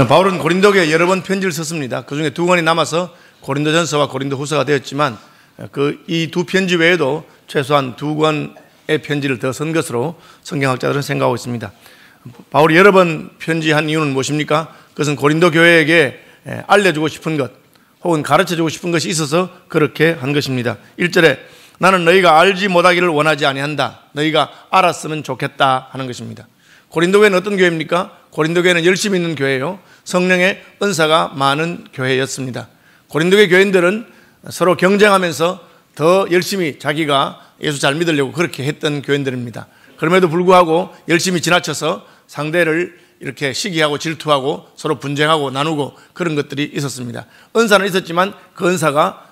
바울은 고린도교에 여러 번 편지를 썼습니다. 그 중에 2권이 남아서 고린도전서와 고린도후서가 되었지만 이 두 편지 외에도 최소한 2권의 편지를 더 쓴 것으로 성경학자들은 생각하고 있습니다. 바울이 여러 번 편지한 이유는 무엇입니까? 그것은 고린도 교회에게 알려주고 싶은 것 혹은 가르쳐주고 싶은 것이 있어서 그렇게 한 것입니다. 1절에 나는 너희가 알지 못하기를 원하지 아니한다. 너희가 알았으면 좋겠다 하는 것입니다. 고린도 교회는 어떤 교회입니까? 고린도 교회는 열심히 있는 교회예요. 성령의 은사가 많은 교회였습니다. 고린도 교회 교인들은 서로 경쟁하면서 더 열심히 자기가 예수 잘 믿으려고 그렇게 했던 교인들입니다. 그럼에도 불구하고 열심히 지나쳐서 상대를 이렇게 시기하고 질투하고 서로 분쟁하고 나누고 그런 것들이 있었습니다. 은사는 있었지만 그 은사가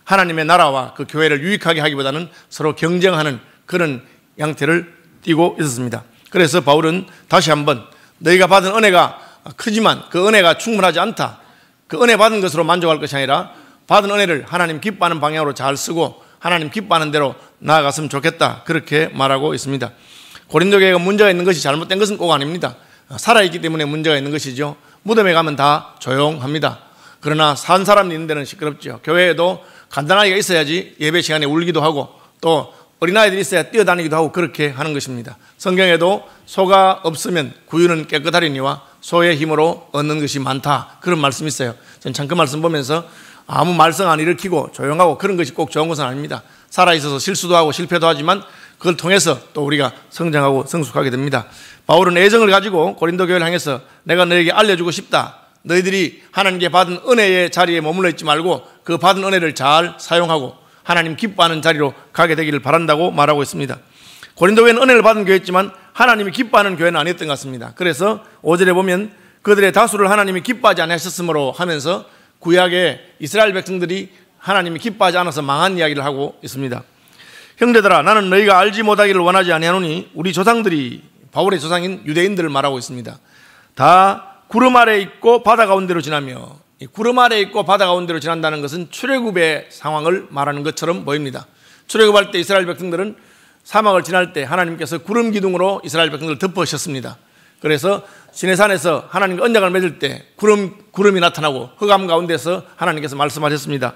하나님의 나라와 그 교회를 유익하게 하기보다는 서로 경쟁하는 그런 양태를 띠고 있었습니다. 그래서 바울은 다시 한번 너희가 받은 은혜가 크지만 그 은혜가 충분하지 않다. 그 은혜 받은 것으로 만족할 것이 아니라 받은 은혜를 하나님 기뻐하는 방향으로 잘 쓰고 하나님 기뻐하는 대로 나아갔으면 좋겠다. 그렇게 말하고 있습니다. 고린도 교회가 문제가 있는 것이 잘못된 것은 꼭 아닙니다. 살아있기 때문에 문제가 있는 것이죠. 무덤에 가면 다 조용합니다. 그러나 산 사람이 있는 데는 시끄럽죠. 교회에도 간단하게 있어야지 예배 시간에 울기도 하고 또 어린아이들이 있어야 뛰어다니기도 하고 그렇게 하는 것입니다. 성경에도 소가 없으면 구유는 깨끗하리니와 소의 힘으로 얻는 것이 많다. 그런 말씀이 있어요. 저는 참 그 말씀 보면서 아무 말썽 안 일으키고 조용하고 그런 것이 꼭 좋은 것은 아닙니다. 살아있어서 실수도 하고 실패도 하지만 그걸 통해서 또 우리가 성장하고 성숙하게 됩니다. 바울은 애정을 가지고 고린도 교회를 향해서 내가 너에게 알려주고 싶다. 너희들이 하나님께 받은 은혜의 자리에 머물러 있지 말고 그 받은 은혜를 잘 사용하고 하나님 기뻐하는 자리로 가게 되기를 바란다고 말하고 있습니다. 고린도 교회는 은혜를 받은 교회였지만 하나님이 기뻐하는 교회는 아니었던 것 같습니다. 그래서 5절에 보면 그들의 다수를 하나님이 기뻐하지 않으셨으므로 하면서 구약의 이스라엘 백성들이 하나님이 기뻐하지 않아서 망한 이야기를 하고 있습니다. 형제들아 나는 너희가 알지 못하기를 원하지 아니하노니 우리 조상들이 바울의 조상인 유대인들을 말하고 있습니다. 다 구름 아래 있고 바다 가운데로 지나며 이 구름 아래 있고 바다 가운데로 지난다는 것은 출애굽의 상황을 말하는 것처럼 보입니다. 출애굽할 때 이스라엘 백성들은 사막을 지날 때 하나님께서 구름 기둥으로 이스라엘 백성들을 덮으셨습니다. 그래서 시내산에서 하나님과 언약을 맺을 때 구름이 나타나고 흑암 가운데서 하나님께서 말씀하셨습니다.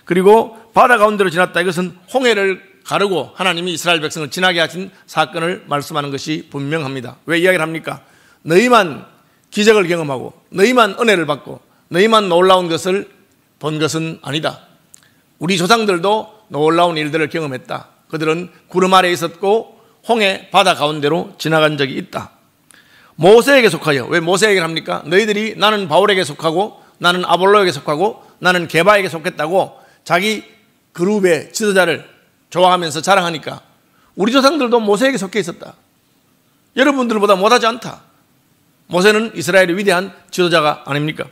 그리고 바다 가운데로 지났다. 이것은 홍해를 가르고 하나님이 이스라엘 백성을 지나게 하신 사건을 말씀하는 것이 분명합니다. 왜 이야기를 합니까? 너희만 기적을 경험하고 너희만 은혜를 받고 너희만 놀라운 것을 본 것은 아니다. 우리 조상들도 놀라운 일들을 경험했다. 그들은 구름 아래에 있었고 홍해 바다 가운데로 지나간 적이 있다. 모세에게 속하여, 왜 모세에게 합니까? 너희들이 나는 바울에게 속하고 나는 아볼로에게 속하고 나는 게바에게 속했다고 자기 그룹의 지도자를 좋아하면서 자랑하니까 우리 조상들도 모세에게 속해 있었다. 여러분들보다 못하지 않다. 모세는 이스라엘의 위대한 지도자가 아닙니까?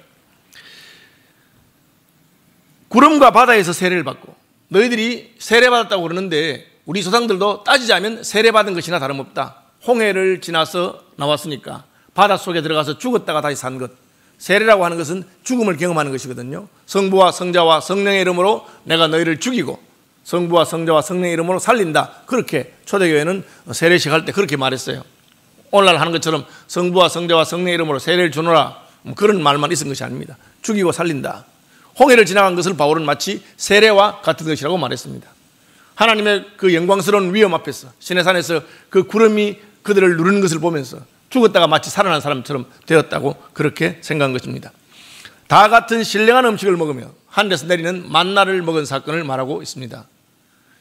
구름과 바다에서 세례를 받고 너희들이 세례받았다고 그러는데 우리 조상들도 따지자면 세례받은 것이나 다름없다. 홍해를 지나서 나왔으니까 바닷속에 들어가서 죽었다가 다시 산 것. 세례라고 하는 것은 죽음을 경험하는 것이거든요. 성부와 성자와 성령의 이름으로 내가 너희를 죽이고 성부와 성자와 성령의 이름으로 살린다. 그렇게 초대교회는 세례식 할 때 그렇게 말했어요. 오늘날 하는 것처럼 성부와 성자와 성령의 이름으로 세례를 주노라 그런 말만 있은 것이 아닙니다. 죽이고 살린다. 홍해를 지나간 것을 바울은 마치 세례와 같은 것이라고 말했습니다. 하나님의 그 영광스러운 위엄 앞에서 시내산에서 그 구름이 그들을 누르는 것을 보면서 죽었다가 마치 살아난 사람처럼 되었다고 그렇게 생각한 것입니다. 다 같은 신령한 음식을 먹으며 하늘에서 내리는 만나를 먹은 사건을 말하고 있습니다.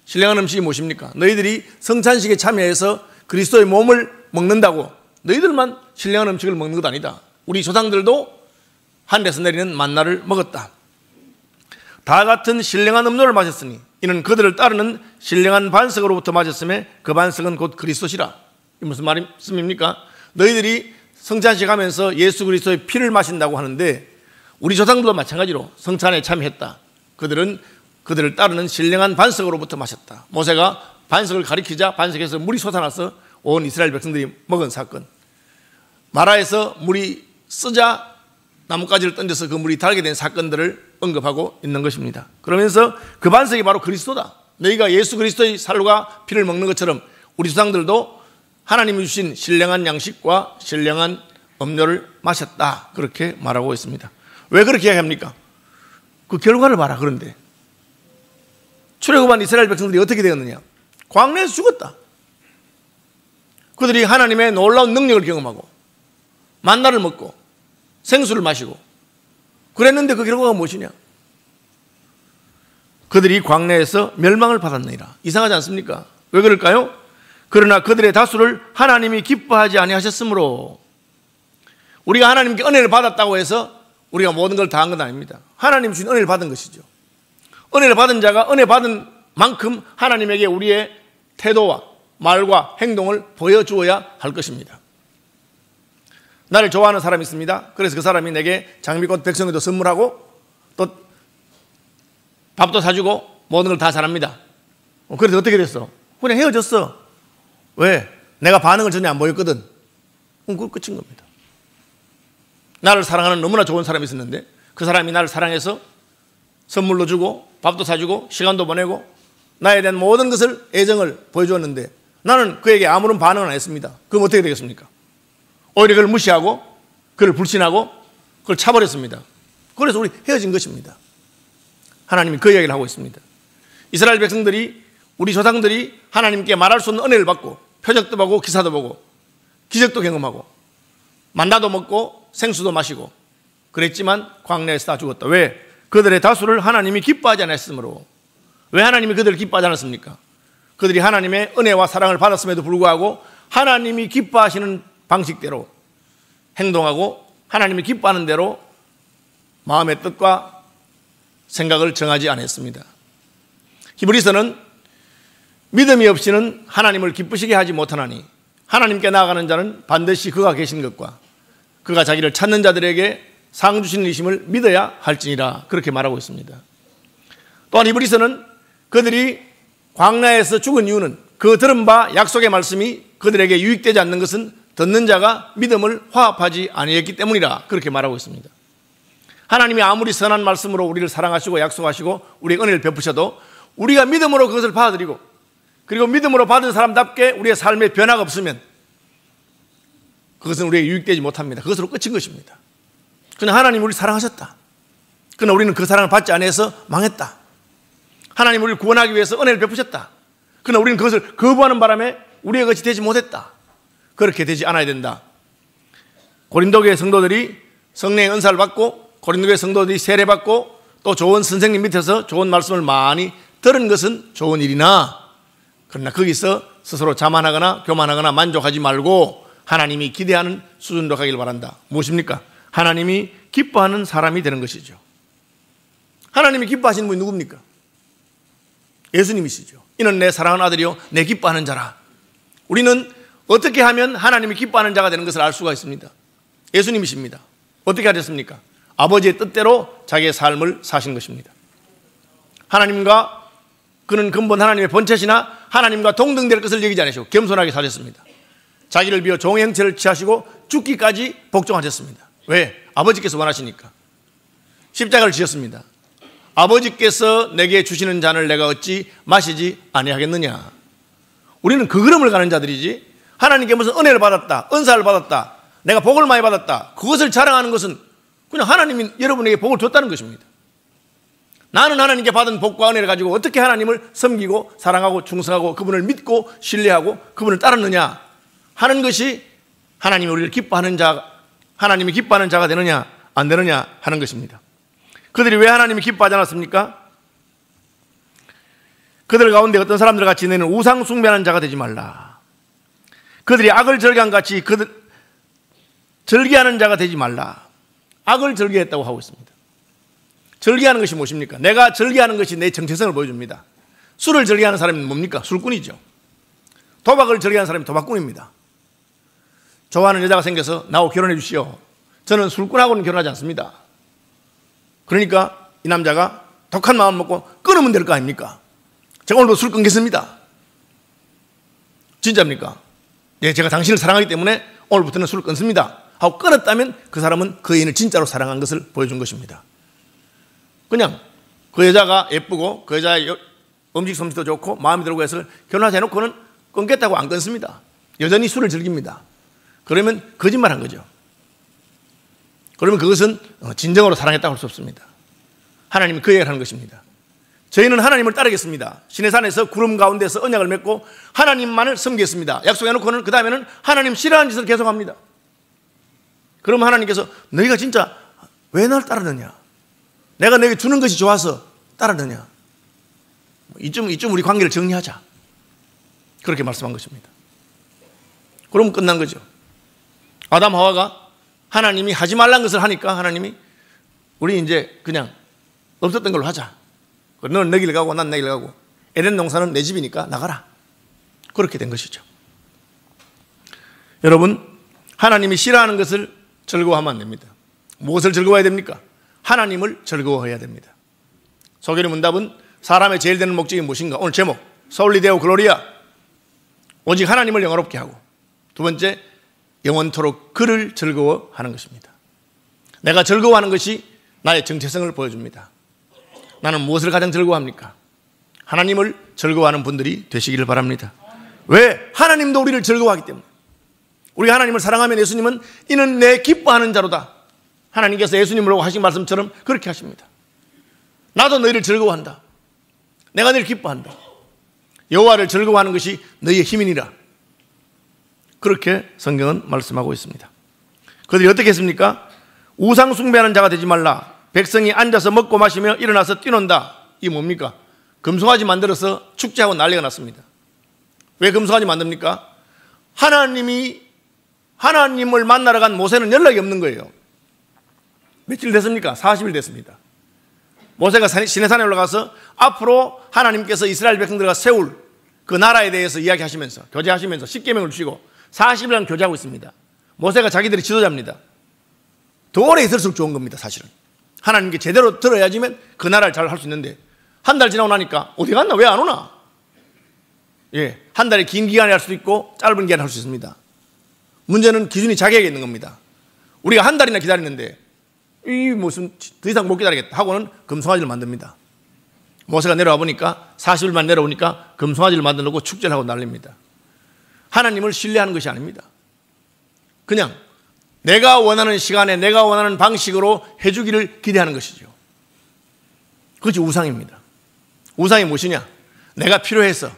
신령한 음식이 무엇입니까? 너희들이 성찬식에 참여해서 그리스도의 몸을 먹는다고 너희들만 신령한 음식을 먹는 것 아니다. 우리 조상들도 하늘에서 내리는 만나를 먹었다. 다 같은 신령한 음료를 마셨으니 이는 그들을 따르는 신령한 반석으로부터 마셨음에 그 반석은 곧 그리스도시라. 이 무슨 말씀입니까? 너희들이 성찬식 하면서 예수 그리스도의 피를 마신다고 하는데 우리 조상들도 마찬가지로 성찬에 참여했다. 그들은 그들을 따르는 신령한 반석으로부터 마셨다. 모세가 반석을 가리키자 반석에서 물이 솟아나서 온 이스라엘 백성들이 먹은 사건. 마라에서 물이 쓰자 나뭇가지를 던져서 그 물이 달게 된 사건들을 언급하고 있는 것입니다. 그러면서 그 반석이 바로 그리스도다. 너희가 예수 그리스도의 살과 피를 먹는 것처럼 우리 조상들도 하나님이 주신 신령한 양식과 신령한 음료를 마셨다. 그렇게 말하고 있습니다. 왜 그렇게 이야기합니까? 그 결과를 봐라. 그런데 출애굽한 이스라엘 백성들이 어떻게 되었느냐? 광야에서 죽었다. 그들이 하나님의 놀라운 능력을 경험하고 만나를 먹고 생수를 마시고 그랬는데 그 결과가 무엇이냐? 그들이 광야에서 멸망을 받았느니라. 이상하지 않습니까? 왜 그럴까요? 그러나 그들의 다수를 하나님이 기뻐하지 아니하셨으므로. 우리가 하나님께 은혜를 받았다고 해서 우리가 모든 걸 다 한 건 아닙니다. 하나님 주신 은혜를 받은 것이죠. 은혜를 받은 자가 은혜 받은 만큼 하나님에게 우리의 태도와 말과 행동을 보여주어야 할 것입니다. 나를 좋아하는 사람이 있습니다. 그래서 그 사람이 내게 장미꽃 백송이도 선물하고 또 밥도 사주고 모든 걸 다 잘합니다. 그래서 어떻게 됐어? 그냥 헤어졌어. 왜? 내가 반응을 전혀 안 보였거든. 그건 끝인 겁니다. 나를 사랑하는 너무나 좋은 사람이 있었는데 그 사람이 나를 사랑해서 선물로 주고 밥도 사주고 시간도 보내고 나에 대한 모든 것을 애정을 보여주었는데 나는 그에게 아무런 반응을 안 했습니다. 그럼 어떻게 되겠습니까? 오히려 그걸 무시하고 그를 불신하고 그걸 차버렸습니다. 그래서 우리 헤어진 것입니다. 하나님이 그 이야기를 하고 있습니다. 이스라엘 백성들이 우리 조상들이 하나님께 말할 수 없는 은혜를 받고 표적도 보고 기사도 보고 기적도 경험하고 만나도 먹고 생수도 마시고 그랬지만 광야에서 다 죽었다. 왜? 그들의 다수를 하나님이 기뻐하지 않았으므로. 왜 하나님이 그들을 기뻐하지 않았습니까? 그들이 하나님의 은혜와 사랑을 받았음에도 불구하고 하나님이 기뻐하시는 방식대로 행동하고 하나님이 기뻐하는 대로 마음의 뜻과 생각을 정하지 않았습니다. 히브리서는 믿음이 없이는 하나님을 기쁘시게 하지 못하나니 하나님께 나아가는 자는 반드시 그가 계신 것과 그가 자기를 찾는 자들에게 상 주시는 이심을 믿어야 할지니라. 그렇게 말하고 있습니다. 또한 히브리서는 그들이 광야에서 죽은 이유는 그 들은 바 약속의 말씀이 그들에게 유익되지 않는 것은 듣는 자가 믿음을 화합하지 아니했기 때문이라. 그렇게 말하고 있습니다. 하나님이 아무리 선한 말씀으로 우리를 사랑하시고 약속하시고 우리의 은혜를 베푸셔도 우리가 믿음으로 그것을 받아들이고 그리고 믿음으로 받은 사람답게 우리의 삶에 변화가 없으면 그것은 우리에게 유익되지 못합니다. 그것으로 끝인 것입니다. 그냥 하나님이 우리를 사랑하셨다. 그러나 우리는 그 사랑을 받지 않아서 망했다. 하나님 우리를 구원하기 위해서 은혜를 베푸셨다. 그러나 우리는 그것을 거부하는 바람에 우리의 것이 되지 못했다. 그렇게 되지 않아야 된다. 고린도교회 성도들이 성령의 은사를 받고 고린도교회 성도들이 세례받고 또 좋은 선생님 밑에서 좋은 말씀을 많이 들은 것은 좋은 일이나 그러나 거기서 스스로 자만하거나 교만하거나 만족하지 말고 하나님이 기대하는 수준으로 가길 바란다. 무엇입니까? 하나님이 기뻐하는 사람이 되는 것이죠. 하나님이 기뻐하시는 분이 누굽니까? 예수님이시죠. 이는 내 사랑하는 아들이요 내 기뻐하는 자라. 우리는 어떻게 하면 하나님이 기뻐하는 자가 되는 것을 알 수가 있습니다. 예수님이십니다. 어떻게 하셨습니까? 아버지의 뜻대로 자기의 삶을 사신 것입니다. 하나님과 그는 근본 하나님의 본체시나 하나님과 동등될 것을 여기지 않으시고 겸손하게 사셨습니다. 자기를 비워 종의 형체를 취하시고 죽기까지 복종하셨습니다. 왜? 아버지께서 원하시니까. 십자가를 지셨습니다. 아버지께서 내게 주시는 잔을 내가 어찌 마시지 아니하겠느냐. 우리는 그 걸음을 가는 자들이지 하나님께 무슨 은혜를 받았다, 은사를 받았다, 내가 복을 많이 받았다, 그것을 자랑하는 것은 그냥 하나님이 여러분에게 복을 줬다는 것입니다. 나는 하나님께 받은 복과 은혜를 가지고 어떻게 하나님을 섬기고 사랑하고 충성하고 그분을 믿고 신뢰하고 그분을 따르느냐 하는 것이 하나님이 우리를 기뻐하는 자, 하나님이 기뻐하는 자가 되느냐 안 되느냐 하는 것입니다. 그들이 왜 하나님이 기뻐하지 않았습니까? 그들 가운데 어떤 사람들 같이 너는 우상 숭배하는 자가 되지 말라. 그들이 악을 절개한 같이 그들 절개하는 자가 되지 말라. 악을 절개했다고 하고 있습니다. 절개하는 것이 무엇입니까? 내가 절개하는 것이 내 정체성을 보여줍니다. 술을 절개하는 사람이 뭡니까? 술꾼이죠. 도박을 절개하는 사람이 도박꾼입니다. 좋아하는 여자가 생겨서 나하고 결혼해 주시오. 저는 술꾼하고는 결혼하지 않습니다. 그러니까 이 남자가 독한 마음 먹고 끊으면 될 거 아닙니까? 제가 오늘도 술 끊겠습니다. 진짜입니까? 예, 제가 당신을 사랑하기 때문에 오늘부터는 술을 끊습니다 하고 끊었다면 그 사람은 그 애인을 진짜로 사랑한 것을 보여준 것입니다. 그냥 그 여자가 예쁘고 그 여자의 음식 솜씨도 좋고 마음에 들고 해서 결혼하지 않고는 끊겠다고 안 끊습니다. 여전히 술을 즐깁니다. 그러면 거짓말한 거죠. 그러면 그것은 진정으로 사랑했다고 할 수 없습니다. 하나님이 그 얘기를 하는 것입니다. 저희는 하나님을 따르겠습니다. 시내산에서 구름 가운데서 언약을 맺고 하나님만을 섬기겠습니다. 약속해놓고는 그 다음에는 하나님 싫어하는 짓을 계속합니다. 그러면 하나님께서 너희가 진짜 왜 날 따르느냐? 내가 너에게 주는 것이 좋아서 따르느냐? 이쯤 우리 관계를 정리하자. 그렇게 말씀한 것입니다. 그러면 끝난 거죠. 아담 하와가 하나님이 하지 말란 것을 하니까 하나님이 우리 이제 그냥 없었던 걸로 하자. 너는 내 길 가고 난 내 길 가고 에덴 농사는 내 집이니까 나가라. 그렇게 된 것이죠. 여러분, 하나님이 싫어하는 것을 즐거워하면 안 됩니다. 무엇을 즐거워해야 됩니까? 하나님을 즐거워해야 됩니다. 소개의 문답은 사람의 제일 되는 목적이 무엇인가? 오늘 제목 솔리 데오 글로리아, 오직 하나님을 영화롭게 하고, 두 번째 영원토록 그를 즐거워하는 것입니다. 내가 즐거워하는 것이 나의 정체성을 보여줍니다. 나는 무엇을 가장 즐거워합니까? 하나님을 즐거워하는 분들이 되시기를 바랍니다. 왜? 하나님도 우리를 즐거워하기 때문에. 우리가 하나님을 사랑하면 예수님은 이는 내 기뻐하는 자로다. 하나님께서 예수님으로 하신 말씀처럼 그렇게 하십니다. 나도 너희를 즐거워한다. 내가 너희를 기뻐한다. 여호와를 즐거워하는 것이 너희의 힘이니라. 그렇게 성경은 말씀하고 있습니다. 그들이 어떻게 했습니까? 우상 숭배하는 자가 되지 말라. 백성이 앉아서 먹고 마시며 일어나서 뛰논다. 이게 뭡니까? 금송아지 만들어서 축제하고 난리가 났습니다. 왜 금송아지 만듭니까? 하나님을 만나러 간 모세는 연락이 없는 거예요. 며칠 됐습니까? 40일 됐습니다. 모세가 시내산에 올라가서 앞으로 하나님께서 이스라엘 백성들과 세울 그 나라에 대해서 이야기하시면서 교제하시면서 십계명을 주시고 40일간 교제하고 있습니다. 모세가 자기들이 지도자입니다. 더 오래 있을수록 좋은 겁니다. 사실은 하나님께 제대로 들어야지만 그 나라를 잘 할 수 있는데, 한 달 지나고 나니까 어디 갔나? 왜 안 오나? 예, 한 달이 긴 기간에 할 수도 있고 짧은 기간에 할 수 있습니다. 문제는 기준이 자기에게 있는 겁니다. 우리가 한 달이나 기다리는데 이 무슨 더 이상 못 기다리겠다 하고는 금송아지를 만듭니다. 모세가 내려와 보니까 40일만 내려오니까 금송아지를 만들고 축제를 하고 난립니다. 하나님을 신뢰하는 것이 아닙니다. 그냥 내가 원하는 시간에 내가 원하는 방식으로 해주기를 기대하는 것이죠. 그것이 우상입니다. 우상이 무엇이냐? 내가 필요해서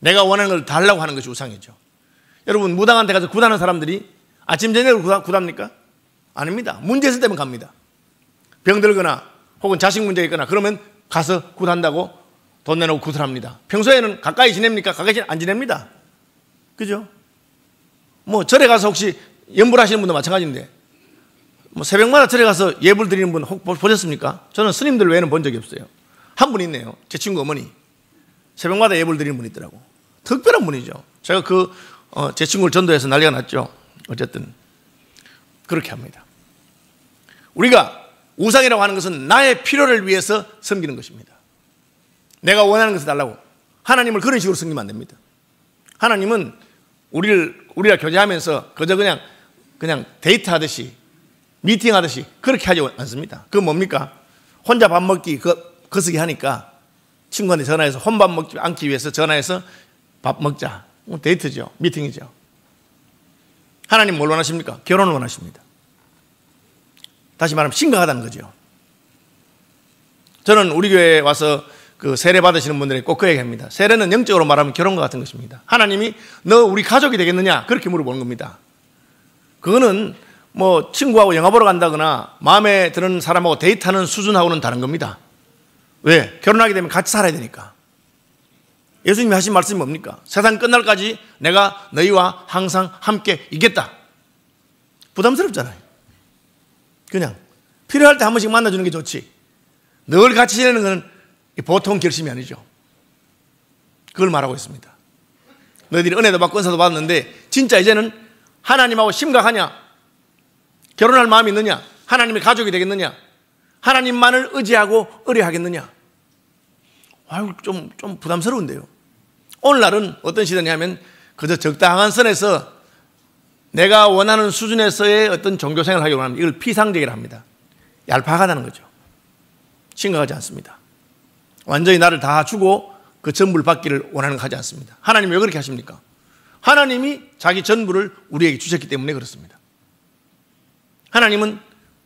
내가 원하는 걸 달라고 하는 것이 우상이죠. 여러분, 무당한 데 가서 굿하는 사람들이 아침 저녁으로 굿합니까? 아닙니다. 문제 있을 때만 갑니다. 병들거나 혹은 자식 문제가 있거나 그러면 가서 굿한다고 돈 내놓고 굿을 합니다. 평소에는 가까이 지냅니까? 가까이 안 지냅니다. 그죠? 뭐 절에 가서 혹시 연불하시는 분도 마찬가지인데, 뭐 새벽마다 절에 가서 예불 드리는 분 혹 보셨습니까? 저는 스님들 외에는 본 적이 없어요. 한 분 있네요. 제 친구 어머니. 새벽마다 예불 드리는 분이 있더라고. 특별한 분이죠. 제가 제 친구를 전도해서 난리가 났죠. 어쨌든 그렇게 합니다. 우리가 우상이라고 하는 것은 나의 필요를 위해서 섬기는 것입니다. 내가 원하는 것을 달라고. 하나님을 그런 식으로 섬기면 안 됩니다. 하나님은 우리가 교제하면서 그저 그냥 데이트하듯이 미팅하듯이 그렇게 하지 않습니다. 그건 뭡니까? 혼자 밥 먹기 거스기 하니까 친구한테 전화해서 혼밥 먹지 않기 위해서 전화해서 밥 먹자. 데이트죠. 미팅이죠. 하나님 뭘 원하십니까? 결혼을 원하십니다. 다시 말하면 심각하다는 거죠. 저는 우리 교회에 와서 그 세례 받으시는 분들이 꼭 그 얘기합니다. 세례는 영적으로 말하면 결혼과 같은 것입니다. 하나님이 너 우리 가족이 되겠느냐? 그렇게 물어보는 겁니다. 그거는 뭐 친구하고 영화 보러 간다거나 마음에 드는 사람하고 데이트하는 수준하고는 다른 겁니다. 왜? 결혼하게 되면 같이 살아야 되니까. 예수님이 하신 말씀이 뭡니까? 세상 끝날까지 내가 너희와 항상 함께 있겠다. 부담스럽잖아요. 그냥 필요할 때 한 번씩 만나주는 게 좋지, 늘 같이 지내는 건 보통 결심이 아니죠. 그걸 말하고 있습니다. 너희들이 은혜도 받고 은사도 받았는데 진짜 이제는 하나님하고 심각하냐? 결혼할 마음이 있느냐? 하나님의 가족이 되겠느냐? 하나님만을 의지하고 의뢰하겠느냐? 아유, 좀 부담스러운데요. 오늘날은 어떤 시대냐면 그저 적당한 선에서 내가 원하는 수준에서의 어떤 종교생활을 하기 원합니다. 이걸 피상적이라 합니다. 얄팍하다는 거죠. 심각하지 않습니다. 완전히 나를 다 주고 그 전부를 받기를 원하는 거 하지 않습니다. 하나님이 왜 그렇게 하십니까? 하나님이 자기 전부를 우리에게 주셨기 때문에 그렇습니다. 하나님은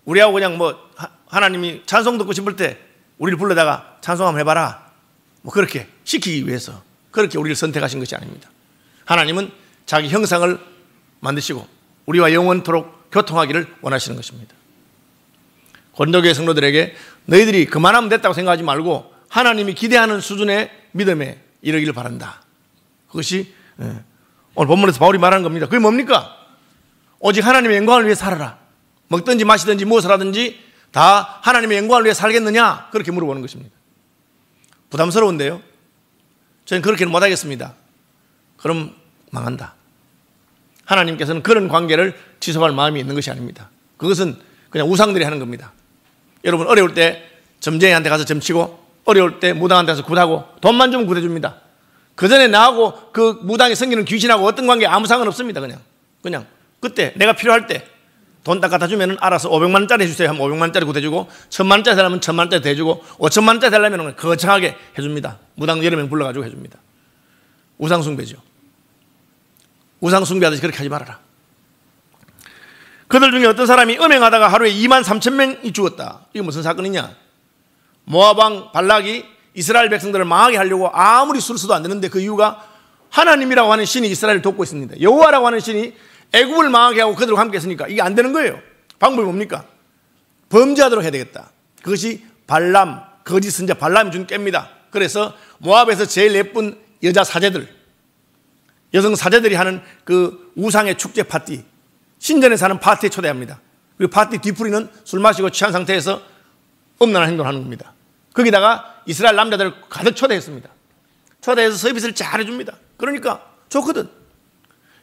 우리하고 그냥 뭐 하나님이 찬송 듣고 싶을 때 우리를 불러다가 찬송 한번 해봐라, 뭐 그렇게 시키기 위해서 그렇게 우리를 선택하신 것이 아닙니다. 하나님은 자기 형상을 만드시고 우리와 영원토록 교통하기를 원하시는 것입니다. 고린도교회 성도들에게 너희들이 그만하면 됐다고 생각하지 말고 하나님이 기대하는 수준의 믿음에 이르기를 바란다. 그것이 오늘 본문에서 바울이 말하는 겁니다. 그게 뭡니까? 오직 하나님의 영광을 위해 살아라. 먹든지 마시든지 무엇을 하든지 다 하나님의 영광을 위해 살겠느냐? 그렇게 물어보는 것입니다. 부담스러운데요. 저는 그렇게는 못하겠습니다. 그럼 망한다. 하나님께서는 그런 관계를 지속할 마음이 있는 것이 아닙니다. 그것은 그냥 우상들이 하는 겁니다. 여러분 어려울 때 점쟁이한테 가서 점치고 어려울 때 무당한테 가서 굿하고 돈만 주면 굿해줍니다. 그 전에 나하고 그 무당이 섬기는 귀신하고 어떤 관계 아무 상관없습니다. 그냥 그때 내가 필요할 때 돈 딱 갖다 주면 알아서 500만 원짜리 해주세요 하면 500만 원짜리 굿해주고 1000만 원짜리 달라면 1000만 원짜리 대주고 5000만 원짜리 달라면 거창하게 해줍니다. 무당 여러 명 불러가지고 해줍니다. 우상숭배죠. 우상숭배하듯이 그렇게 하지 말아라. 그들 중에 어떤 사람이 음행하다가 하루에 23,000명이 죽었다. 이게 무슨 사건이냐? 모압 왕 발락이 이스라엘 백성들을 망하게 하려고 아무리 수를 써도 안 되는데 그 이유가 하나님이라고 하는 신이 이스라엘을 돕고 있습니다. 여호와라고 하는 신이 애굽을 망하게 하고 그들과 함께 했으니까 이게 안 되는 거예요. 방법이 뭡니까? 범죄하도록 해야 되겠다. 그것이 발람, 거짓 선자 발람이 준 꾀입니다. 그래서 모압에서 제일 예쁜 여자 사제들, 여성 사제들이 하는 그 우상의 축제 파티, 신전에 사는 파티에 초대합니다. 그리고 파티 뒤풀이는 술 마시고 취한 상태에서 음란한 행동을 하는 겁니다. 거기다가 이스라엘 남자들을 가득 초대했습니다. 초대해서 서비스를 잘 해줍니다. 그러니까 좋거든.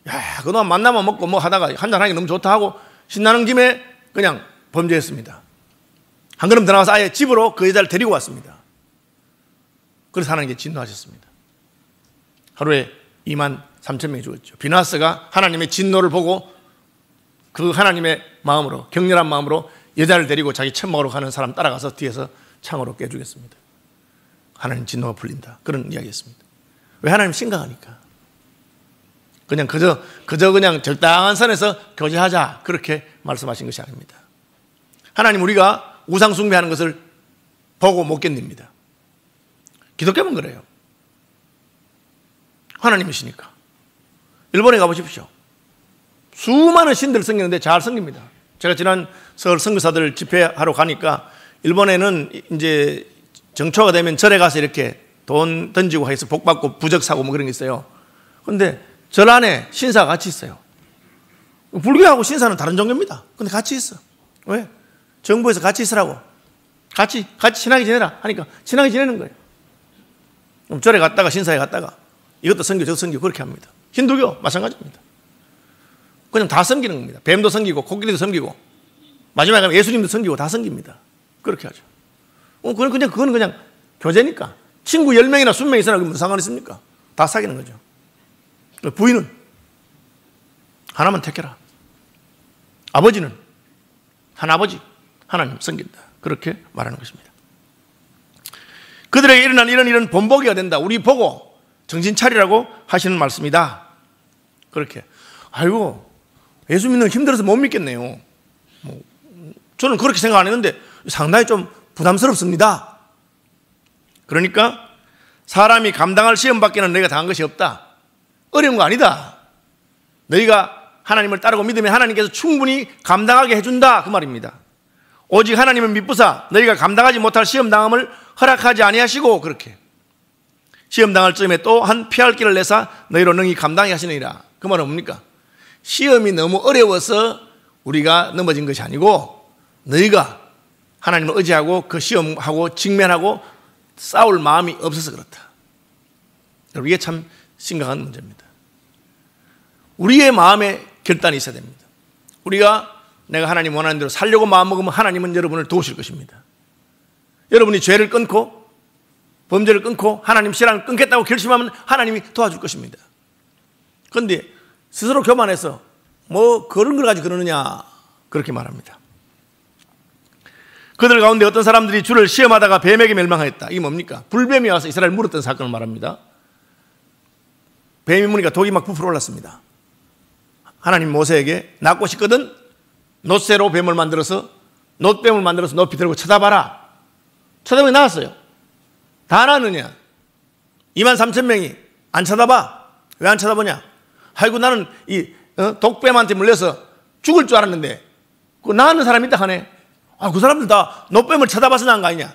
야, 그동안 만나면 먹고 뭐 하다가 한잔하기 너무 좋다 하고 신나는 김에 그냥 범죄했습니다. 한 걸음 더 나가서 아예 집으로 그 여자를 데리고 왔습니다. 그래서 하나님께 진노하셨습니다. 하루에 23,000명이 죽었죠. 비나스가 하나님의 진노를 보고 그 하나님의 마음으로, 격렬한 마음으로 여자를 데리고 자기 천막으로 가는 사람 따라가서 뒤에서 창으로 깨주겠습니다. 하나님 진노가 풀린다. 그런 이야기였습니다. 왜? 하나님 심각하니까. 그냥 그저 그냥 적당한 선에서 교제하자 그렇게 말씀하신 것이 아닙니다. 하나님 우리가 우상 숭배하는 것을 보고 못 견딥니다. 기독교는 그래요. 하나님이시니까. 일본에 가보십시오. 수많은 신들을 섬기는데 잘 섬깁니다. 제가 지난 서울 선교사들 집회하러 가니까 일본에는 이제 정초가 되면 절에 가서 이렇게 돈 던지고 해서 복 받고 부적 사고 뭐 그런 게 있어요. 그런데 절 안에 신사가 같이 있어요. 불교하고 신사는 다른 종교입니다. 근데 같이 있어. 왜? 정부에서 같이 있으라고. 같이 친하게 지내라 하니까 친하게 지내는 거예요. 그럼 절에 갔다가 신사에 갔다가 이것도 섬기고 저것도 섬기고 그렇게 합니다. 힌두교 마찬가지입니다. 그냥 다 섬기는 겁니다. 뱀도 섬기고 코끼리도 섬기고 마지막에 가면 예수님도 섬기고 다 섬깁니다. 그렇게 하죠. 그건 그냥 교제니까. 친구 10명이나 20명 있으나 무슨 상관 있습니까? 다 사귀는 거죠. 부인은 하나만 택해라. 아버지는 하나아버지 하나님 섬긴다. 그렇게 말하는 것입니다. 그들에게 일어난 이런 본보기가 된다. 우리 보고 정신 차리라고 하시는 말씀이다. 그렇게. 아이고 예수 믿는 거 힘들어서 못 믿겠네요. 저는 그렇게 생각 안 했는데 상당히 좀 부담스럽습니다. 그러니까 사람이 감당할 시험 밖에는 너희가 당한 것이 없다. 어려운 거 아니다. 너희가 하나님을 따르고 믿으면 하나님께서 충분히 감당하게 해준다. 그 말입니다. 오직 하나님을 믿부사 너희가 감당하지 못할 시험 당함을 허락하지 아니하시고 그렇게 시험 당할 즈음에 또 한 피할 길을 내사 너희로 능히 감당하게 하시느니라. 그 말은 뭡니까? 시험이 너무 어려워서 우리가 넘어진 것이 아니고 너희가 하나님을 의지하고 그 시험하고 직면하고 싸울 마음이 없어서 그렇다. 이게 참 심각한 문제입니다. 우리의 마음에 결단이 있어야 됩니다. 우리가 내가 하나님 원하는 대로 살려고 마음먹으면 하나님은 여러분을 도우실 것입니다. 여러분이 죄를 끊고 범죄를 끊고 하나님 신앙을 끊겠다고 결심하면 하나님이 도와줄 것입니다. 그런데 스스로 교만해서 뭐 그런 걸 가지고 그러느냐 그렇게 말합니다. 그들 가운데 어떤 사람들이 주를 시험하다가 뱀에게 멸망하였다. 이게 뭡니까? 불뱀이 와서 이스라엘 물었던 사건을 말합니다. 뱀이 무니까 독이 막 부풀어 올랐습니다. 하나님 모세에게 낳고 싶거든 놋새로 뱀을 만들어서 놋뱀을 만들어서 높이 들고 쳐다봐라. 쳐다보니 나왔어요. 다 나왔느냐? 23,000명이 안 쳐다봐. 왜 안 쳐다보냐? 아이고 나는 이 독뱀한테 물려서 죽을 줄 알았는데 그 나왔는 사람이 있다 하네. 그 사람들 다 놋뱀을 쳐다봐서 나은 거 아니냐?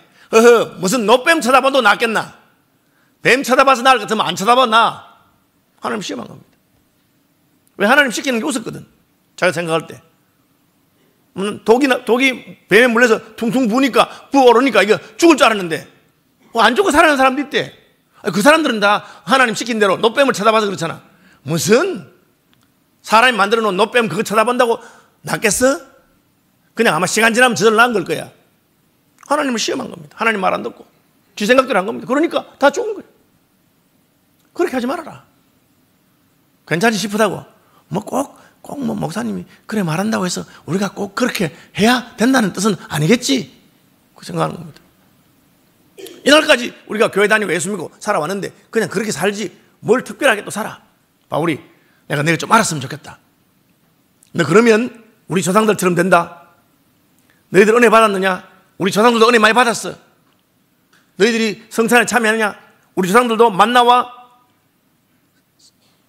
무슨 놋뱀 쳐다봐도 낫겠나? 뱀 쳐다봐서 나을 것 같으면 안 쳐다봐 나. 하나님 시험한 겁니다. 왜? 하나님 시키는 게 웃었거든. 자기가 생각할 때. 독이 뱀에 물려서 퉁퉁 부어오르니까 이거 죽을 줄 알았는데 안 죽고 살아나는 사람도 있대. 그 사람들은 다 하나님 시킨 대로 놋뱀을 쳐다봐서 그렇잖아. 무슨 사람이 만들어 놓은 놋뱀 그거 쳐다본다고 낫겠어? 그냥 아마 시간 지나면 저절로 난 걸 거야. 하나님을 시험한 겁니다. 하나님 말 안 듣고 지 생각대로 한 겁니다. 그러니까 다 죽은 거예요. 그렇게 하지 말아라. 괜찮지 싶다고 꼭 목사님이 그래 말한다고 해서 우리가 꼭 그렇게 해야 된다는 뜻은 아니겠지. 그 생각하는 겁니다. 이날까지 우리가 교회 다니고 예수 믿고 살아왔는데 그냥 그렇게 살지 뭘 특별하게 또 살아. 바울이 내가 내일 좀 알았으면 좋겠다. 너 그러면 우리 조상들처럼 된다. 너희들 은혜 받았느냐? 우리 조상들도 은혜 많이 받았어. 너희들이 성찬에 참여하느냐? 우리 조상들도 만나와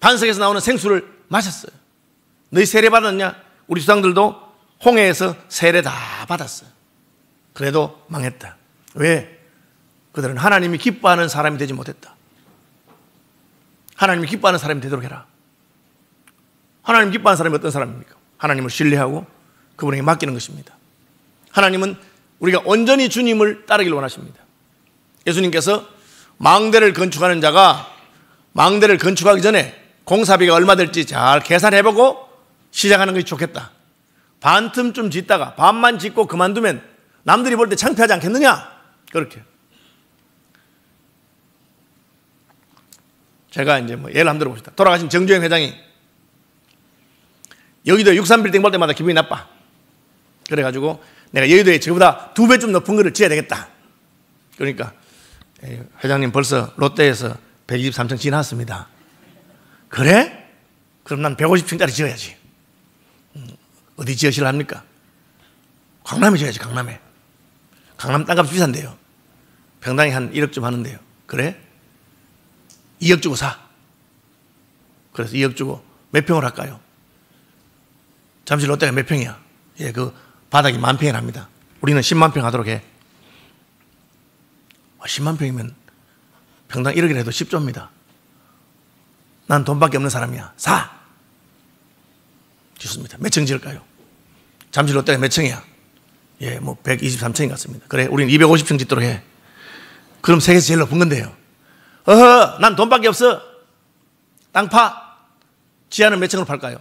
반석에서 나오는 생수를 마셨어요. 너희 세례 받았냐? 우리 조상들도 홍해에서 세례 다 받았어요. 그래도 망했다. 왜? 그들은 하나님이 기뻐하는 사람이 되지 못했다. 하나님이 기뻐하는 사람이 되도록 해라. 하나님 기뻐하는 사람이 어떤 사람입니까? 하나님을 신뢰하고 그분에게 맡기는 것입니다. 하나님은 우리가 온전히 주님을 따르기를 원하십니다. 예수님께서 망대를 건축하는 자가 망대를 건축하기 전에 공사비가 얼마 될지 잘 계산해보고 시작하는 것이 좋겠다. 반틈쯤 짓다가 반만 짓고 그만두면 남들이 볼 때 창피하지 않겠느냐? 그렇게. 제가 이제 예를 한번 들어봅시다. 돌아가신 정주영 회장이 여의도 63빌딩 볼 때마다 기분이 나빠. 그래가지고 내가 여의도에 저보다 2배쯤 높은 거를 지어야 되겠다. 그러니까 회장님 벌써 롯데에서 123층 지났습니다. 그래? 그럼 난 150층짜리 지어야지. 어디 지으시려 합니까? 강남에 지어야지. 강남에. 강남 땅값이 비싼데요. 평당이 한 1억쯤 하는데요. 그래? 2억 주고 사. 그래서 2억 주고 몇 평을 할까요? 잠시 롯데가 몇 평이야? 예, 그 바닥이 10,000평이 납니다. 우리는 10만 평 하도록 해. 10만 평이면 평당 1억이라 해도 10조입니다. 난 돈밖에 없는 사람이야. 사! 좋습니다. 몇 층 지을까요? 잠시 롯데가 몇 층이야? 예, 뭐 123층인 것 같습니다. 그래, 우리는 250층 짓도록 해. 그럼 세계에서 제일 높은 건데요. 난 돈밖에 없어. 땅 파. 지하는 몇 층으로 팔까요?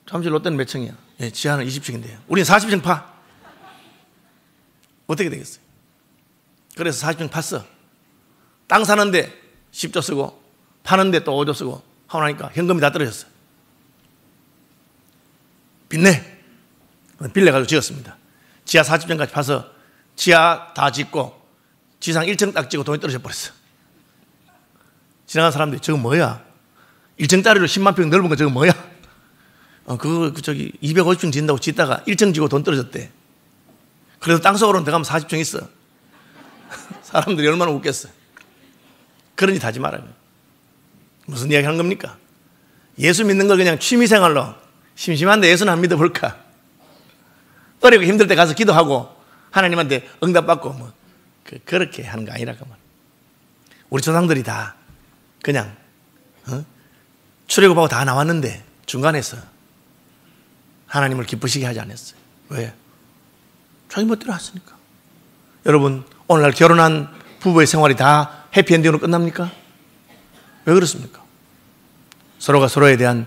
잠시 롯데는 몇 층이야? 예, 지하는 20층인데요. 우리는 40층 파. 어떻게 되겠어요? 그래서 40층 팠어. 땅 사는데 10조 쓰고 파는데 또 5조 쓰고 하고 나니까 현금이 다 떨어졌어. 빚내. 빌려가지고 지었습니다. 지하 40층까지 파서 지하 다 짓고 지상 1층 딱 짓고 돈이 떨어져 버렸어. 지나간 사람들이 저거 뭐야? 1층짜리로 10만 평 넓은 거 저거 뭐야? 그거 저기 250층 짓는다고 짓다가 1층 지고 돈 떨어졌대. 그래서 땅속으로 들어가면 40층 있어. 사람들이 얼마나 웃겠어. 그런 짓 하지 말아요. 무슨 이야기 하는 겁니까? 예수 믿는 걸 그냥 취미생활로 심심한데 예수는 안 믿어볼까? 어렵고 힘들 때 가서 기도하고 하나님한테 응답받고 뭐 그렇게 하는 거 아니라고 말. 우리 조상들이 다 그냥 출애굽하고 다 나왔는데 중간에서 하나님을 기쁘시게 하지 않았어요. 왜? 자기 멋대로 했으니까. 여러분 오늘날 결혼한 부부의 생활이 다 해피엔딩으로 끝납니까? 왜 그렇습니까? 서로가 서로에 대한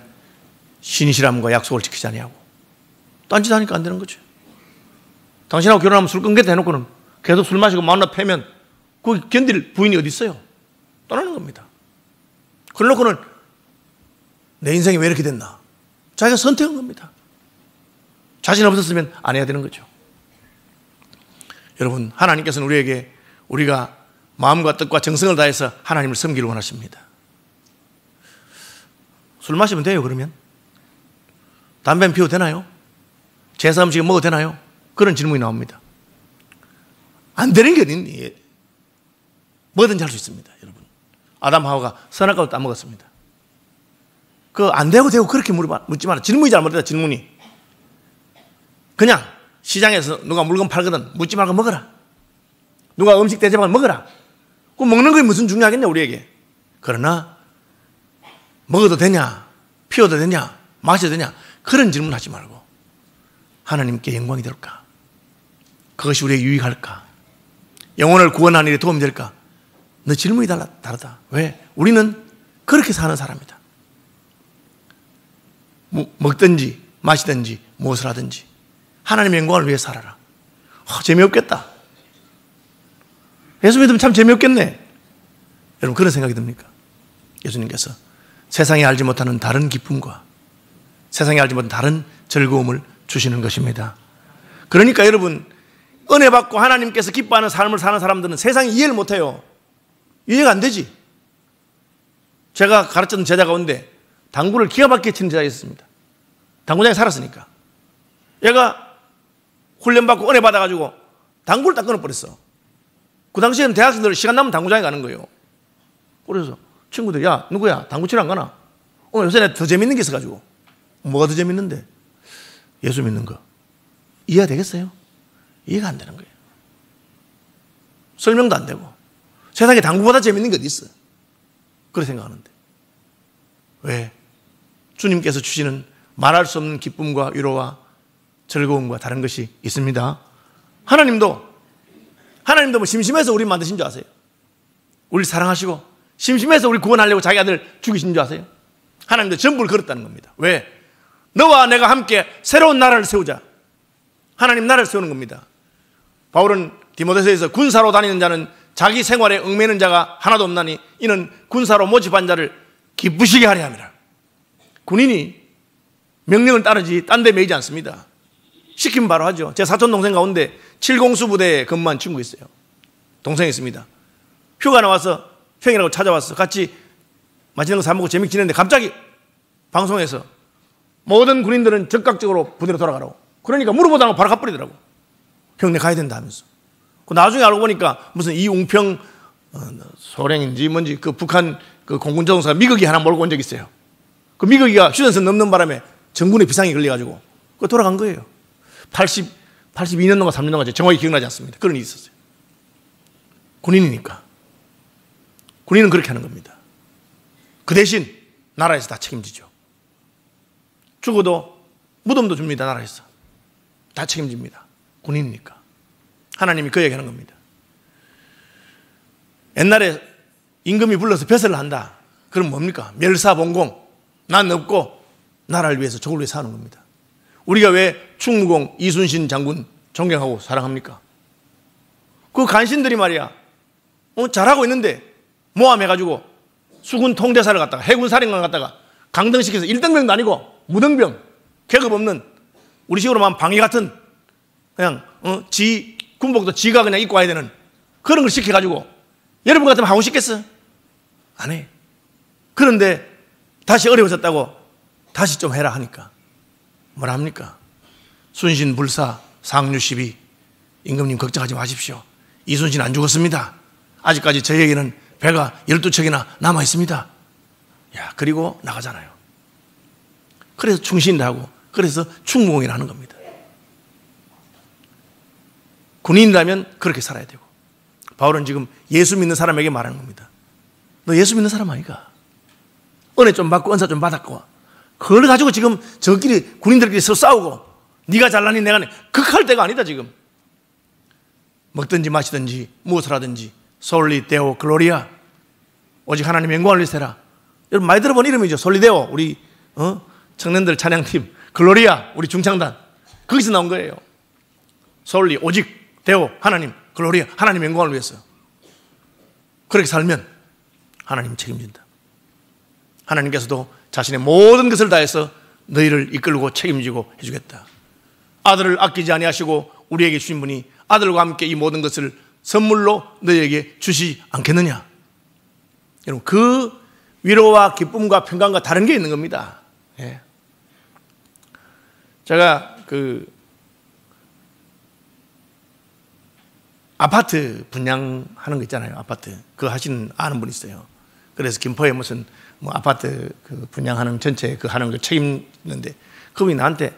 신실함과 약속을 지키지 않냐고. 딴짓하니까 안 되는 거죠. 당신하고 결혼하면 술 끊겠다 해놓고는 계속 술 마시고 만나 패면 그 견딜 부인이 어디 있어요? 떠나는 겁니다. 그러놓고는 내 인생이 왜 이렇게 됐나? 자기가 선택한 겁니다. 자신 없었으면 안 해야 되는 거죠. 여러분 하나님께서는 우리에게 우리가 마음과 뜻과 정성을 다해서 하나님을 섬기를 원하십니다. 술 마시면 돼요 그러면? 담배는 피워도 되나요? 제사 음식을 먹어도 되나요? 그런 질문이 나옵니다. 안 되는 게 어딨니? 뭐든지 할 수 있습니다, 여러분. 아담 하와가 선악과도 따먹었습니다. 그 안 되고 되고 그렇게 묻지 마라. 질문이 잘못됐다, 질문이. 그냥 시장에서 누가 물건 팔거든 묻지 말고 먹어라. 누가 음식 대접하면 먹어라. 그 먹는 게 무슨 중요하겠냐, 우리에게. 그러나 먹어도 되냐, 피워도 되냐, 마셔도 되냐, 그런 질문 하지 말고 하나님께 영광이 될까? 그것이 우리에게 유익할까? 영혼을 구원하는 일에 도움이 될까? 너 질문이 다르다. 왜? 우리는 그렇게 사는 사람이다. 먹든지 마시든지 무엇을 하든지 하나님의 영광을 위해 살아라. 재미없겠다. 예수 믿으면 참 재미없겠네. 여러분, 그런 생각이 듭니까? 예수님께서 세상이 알지 못하는 다른 기쁨과 세상이 알지 못하는 다른 즐거움을 주시는 것입니다. 그러니까 여러분, 은혜 받고 하나님께서 기뻐하는 삶을 사는 사람들은 세상이 이해를 못해요. 이해가 안 되지. 제가 가르쳤던 제자 가운데 당구를 기가 막히게 치는 제자가 있었습니다. 당구장에 살았으니까. 얘가 훈련받고 은혜 받아가지고 당구를 딱 끊어버렸어. 그 당시에는 대학생들 시간 나면 당구장에 가는 거예요. 그래서 친구들, 야, 누구야? 당구 치러 안 가나? 요새 내가 더 재밌는 게 있어가지고. 뭐가 더 재밌는데? 예수 믿는 거. 이해가 되겠어요? 이해가 안 되는 거예요. 설명도 안 되고. 세상에 당구보다 재밌는 게 어디 있어? 그렇게 생각하는데. 왜? 주님께서 주시는 말할 수 없는 기쁨과 위로와 즐거움과 다른 것이 있습니다. 하나님도 뭐 심심해서 우리 만드신 줄 아세요? 우리 사랑하시고 심심해서 우리 구원하려고 자기 아들 죽이신 줄 아세요? 하나님도 전부를 걸었다는 겁니다. 왜? 너와 내가 함께 새로운 나라를 세우자. 하나님 나라를 세우는 겁니다. 바울은 디모데서에서 군사로 다니는 자는 자기 생활에 얽매이는 자가 하나도 없나니 이는 군사로 모집한 자를 기쁘시게 하려 함이라. 군인이 명령을 따르지 딴 데 매이지 않습니다. 시키면 바로 하죠. 제 사촌 동생 가운데 7공수 부대에 근무한 친구 있어요. 동생이 있습니다. 휴가 나와서 형이라고 찾아왔어. 같이 맛있는 거 사 먹고 재밌게 지냈는데 갑자기 방송에서 모든 군인들은 즉각적으로 부대로 돌아가라고. 그러니까 물어보다가 바로 가버리더라고. 형, 내 가야 된다 하면서. 그 나중에 알고 보니까 무슨 이웅평 소령인지 뭔지 그 북한 그 공군 조종사가 미국이 하나 몰고 온 적이 있어요. 그 미국이가 휴전선 넘는 바람에 정군의 비상이 걸려가지고 그 돌아간 거예요. 82년도가 3년도가 정확히 기억나지 않습니다. 그런 일이 있었어요. 군인이니까. 군인은 그렇게 하는 겁니다. 그 대신 나라에서 다 책임지죠. 죽어도 무덤도 줍니다. 나라에서 다 책임집니다. 군인이니까. 하나님이 그 얘기하는 겁니다. 옛날에 임금이 불러서 벼슬을 한다. 그럼 뭡니까? 멸사봉공. 난 없고 나라를 위해서 적을 위해 사는 겁니다. 우리가 왜 충무공 이순신 장군 존경하고 사랑합니까? 그 간신들이 말이야 잘하고 있는데 모함해가지고 수군 통대사를 갖다가 해군 사령관 갖다가 강등시켜서 1등병도 아니고 무등병 계급 없는 우리 식으로 말하면 방위 같은 그냥 군복도 지가 그냥 입고 와야 되는 그런 걸 시켜가지고 여러분 같으면 하고 싶겠어? 안 해. 그런데 다시 어려워졌다고 다시 좀 해라 하니까 뭐라 합니까? 순신 불사 상류 12 임금님 걱정하지 마십시오. 이순신 안 죽었습니다. 아직까지 저에게는 배가 12척이나 남아 있습니다. 야, 그리고 나가잖아요. 그래서 충신도 하고 그래서 충무공이라 하는 겁니다. 군인이라면 그렇게 살아야 되고 바울은 지금 예수 믿는 사람에게 말하는 겁니다. 너 예수 믿는 사람 아니가? 은혜 좀 받고 은사 좀 받았고 그걸 가지고 지금 저끼리 군인들끼리 서로 싸우고 네가 잘나니 내가 극할 때가 아니다. 지금 먹든지 마시든지 무엇을 하든지 솔리 데오 글로리아 오직 하나님 영광을 위해서라. 여러분 많이 들어본 이름이죠. 솔리 데오 우리 청년들 찬양팀 글로리아 우리 중창단 거기서 나온 거예요. 솔리 오직 데오 하나님 글로리아 하나님 영광을 위해서. 그렇게 살면 하나님 책임진다. 하나님께서도 자신의 모든 것을 다해서 너희를 이끌고 책임지고 해주겠다. 아들을 아끼지 아니하시고 우리에게 주신 분이 아들과 함께 이 모든 것을 선물로 너희에게 주시지 않겠느냐. 여러분 그 위로와 기쁨과 평강과 다른 게 있는 겁니다. 예. 제가 그 아파트 분양하는 거 있잖아요. 아파트. 그거 아는 분 있어요. 그래서 김포에 무슨 뭐 아파트 그 분양하는 전체 그 하는 거 책임있는데 그분이 나한테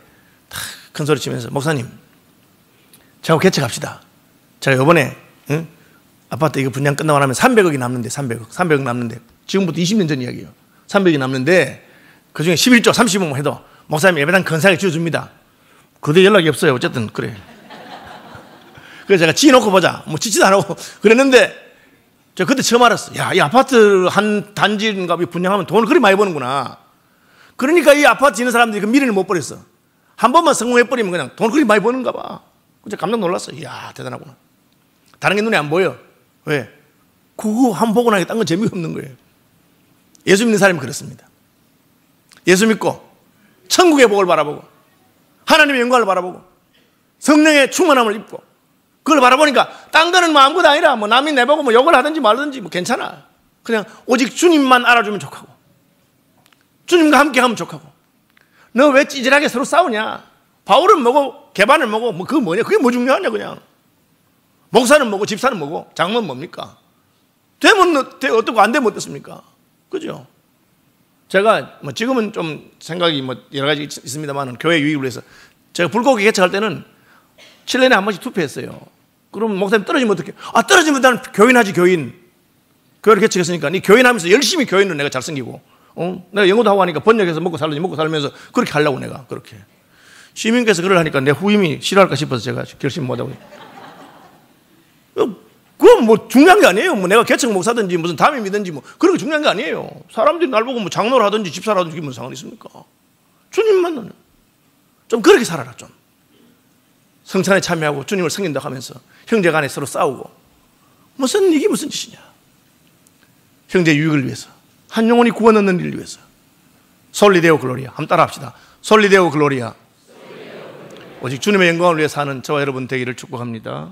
큰 소리 치면서 목사님, 저하고 개척합시다. 제가 이번에 아파트 이거 분양 끝나고 나면 300억이 남는데 300억 남는데 지금부터 20년 전 이야기예요. 300억이 남는데 그중에 11조 30억만 해도 목사님 예배당 건사하게 지어줍니다. 그때 연락이 없어요. 어쨌든 그래. 그래서 제가 지어놓고 보자. 뭐 짓지도 안 하고 그랬는데 저 그때 처음 알았어. 야, 이 아파트 한 단지인가 분양하면 돈을 그리 많이 버는구나. 그러니까 이 아파트 짓는 사람들이 그 미래를 못 버렸어. 한 번만 성공해버리면 그냥 돈을 그리 많이 버는가 봐. 그래서 깜짝 놀랐어. 이야, 대단하구나. 다른 게 눈에 안 보여. 왜? 그거 한 번 보고 나니까 딴 건 재미가 없는 거예요. 예수 믿는 사람이 그렇습니다. 예수 믿고 천국의 복을 바라보고 하나님의 영광을 바라보고 성령의 충만함을 입고 그걸 바라보니까 딴 거는 뭐 아무것도 아니라 뭐 남이 내보고 뭐 욕을 하든지 말든지 뭐 괜찮아. 그냥 오직 주님만 알아주면 족하고 주님과 함께 하면 족하고. 너 왜 찌질하게 서로 싸우냐? 바울은 뭐고 개반은 뭐고 뭐 그거 뭐냐? 그게 뭐 중요하냐 그냥. 목사는 뭐고 집사는 뭐고 장모는 뭡니까? 되면 어떻고 안 되면 어떻습니까? 그죠? 제가 뭐 지금은 좀 생각이 뭐 여러 가지 있습니다만 교회 유익을 위해서 제가 불고기 개척할 때는 7년에 한 번씩 투표했어요. 그럼 목사님 떨어지면 어떡해? 떨어지면 나는 교인하지 교인. 교회를 개척했으니까 이 교인하면서 열심히 교인으로 내가 잘생기고 내가 영어도 하고 하니까 번역해서 먹고 살면서 그렇게 하려고 내가 그렇게. 시민께서 그걸 하니까 내 후임이 싫어할까 싶어서 제가 결심 못하고. 그건 뭐 중요한 게 아니에요. 뭐 내가 개척 목사든지 무슨 담임이든지 뭐 그런 게 중요한 게 아니에요. 사람들이 날 보고 뭐 장로를 하든지 집사를 하든지 그게 무슨 상관이 있습니까? 주님만 너는 좀 그렇게 살아라 좀. 성찬에 참여하고 주님을 섬긴다고 하면서 형제 간에 서로 싸우고 이게 무슨 짓이냐. 형제 유익을 위해서 한 영혼이 구원 얻는 일을 위해서 솔리데오 글로리아 한번 따라 합시다. 솔리데오 글로리아. 오직 주님의 영광을 위해 사는 저와 여러분 되기를 축복합니다.